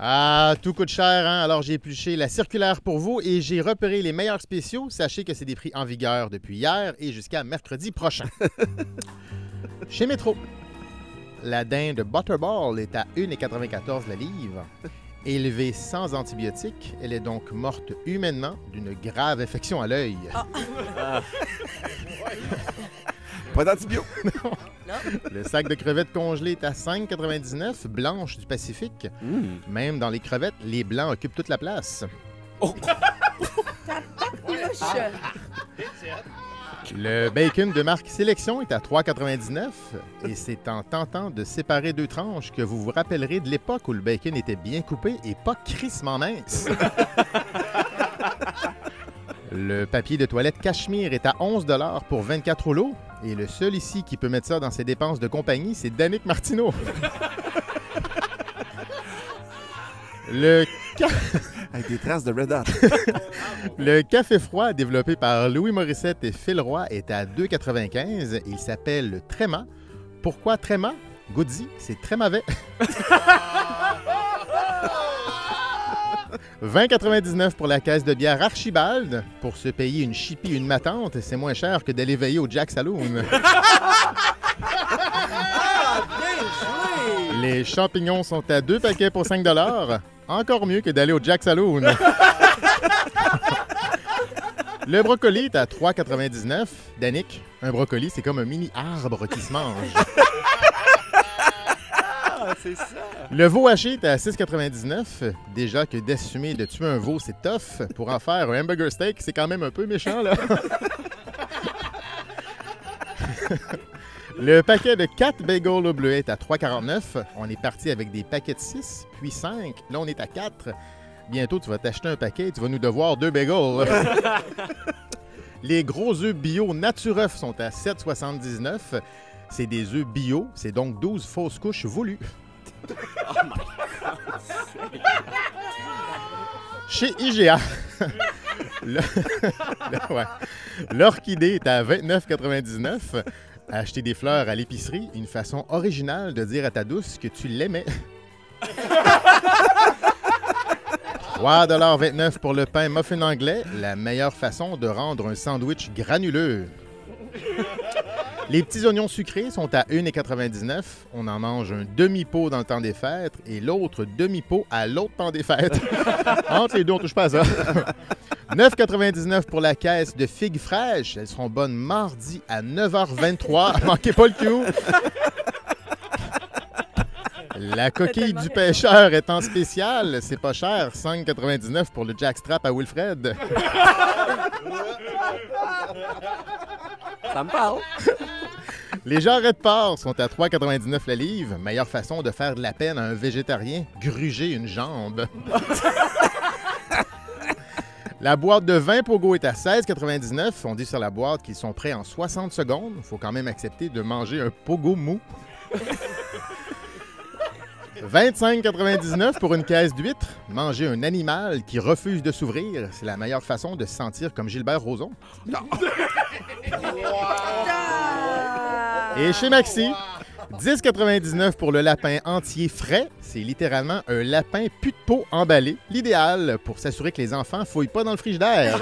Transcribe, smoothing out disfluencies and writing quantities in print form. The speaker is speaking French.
Ah, tout coûte cher, hein? Alors j'ai épluché la circulaire pour vous et j'ai repéré les meilleurs spéciaux. Sachez que c'est des prix en vigueur depuis hier et jusqu'à mercredi prochain. Chez Métro, la dinde Butterball est à 1,94 la livre. Élevée sans antibiotiques, elle est donc morte humainement d'une grave infection à l'œil. Pas d'antibio. Le sac de crevettes congelées est à 5,99, blanches du Pacifique. Même dans les crevettes, les blancs occupent toute la place. Le bacon de marque Sélection est à 3,99 et c'est en tentant de séparer deux tranches que vous vous rappellerez de l'époque où le bacon était bien coupé et pas crissement mince. Le papier de toilette Cachemire est à 11 $ pour 24 rouleaux. Et le seul ici qui peut mettre ça dans ses dépenses de compagnie, c'est Danick Martineau. Avec des traces de Red Hot. Le café froid développé par Louis Morissette et Phil Roy est à 2,95. Il s'appelle le Tréma. Pourquoi Tréma? Goody, c'est très mauvais. 20,99 pour la caisse de bière Archibald. Pour se payer une chipie, une matante, c'est moins cher que d'aller veiller au Jack Saloon. Les champignons sont à 2 paquets pour 5 $. Encore mieux que d'aller au Jack Saloon. Le brocoli est à 3,99. Danick, un brocoli, c'est comme un mini arbre qui se mange. C'est ça. Le veau haché est à 6,99. Déjà que d'assumer de tuer un veau, c'est tough. Pour en faire un hamburger steak, c'est quand même un peu méchant, là. Le paquet de 4 bagels au bleuet est à 3,49. On est parti avec des paquets de 6, puis 5. Là, on est à 4. Bientôt, tu vas t'acheter un paquet et tu vas nous devoir 2 bagels. Les gros œufs bio Natureuf sont à 7,79. C'est des œufs bio, c'est donc 12 fausses couches voulues. Oh my God. Chez IGA, l'orchidée est à 29,99. Acheter des fleurs à l'épicerie, une façon originale de dire à ta douce que tu l'aimais. 3,29 $ pour le pain muffin anglais, la meilleure façon de rendre un sandwich granuleux. Les petits oignons sucrés sont à 1,99 $. On en mange un demi-pot dans le temps des fêtes et l'autre demi-pot à l'autre temps des fêtes. Entre les deux, on touche pas à ça. 9,99 $ pour la caisse de figues fraîches. Elles seront bonnes mardi à 9h23. Manquez pas le coup. La coquille du pêcheur est en spécial. C'est pas cher. 5,99 $ pour le jackstrap à Wilfred. Ça me parle. Les jarrets de porc sont à 3,99 $ la livre. Meilleure façon de faire de la peine à un végétarien, gruger une jambe. La boîte de 20 Pogo est à 16,99 $. On dit sur la boîte qu'ils sont prêts en 60 secondes. Il faut quand même accepter de manger un Pogo mou. 25,99 $ pour une caisse d'huîtres. Manger un animal qui refuse de s'ouvrir, c'est la meilleure façon de se sentir comme Gilbert Rozon. Et chez Maxi, 10,99 $ pour le lapin entier frais. C'est littéralement un lapin pu de peau emballé. L'idéal pour s'assurer que les enfants ne fouillent pas dans le frigidaire.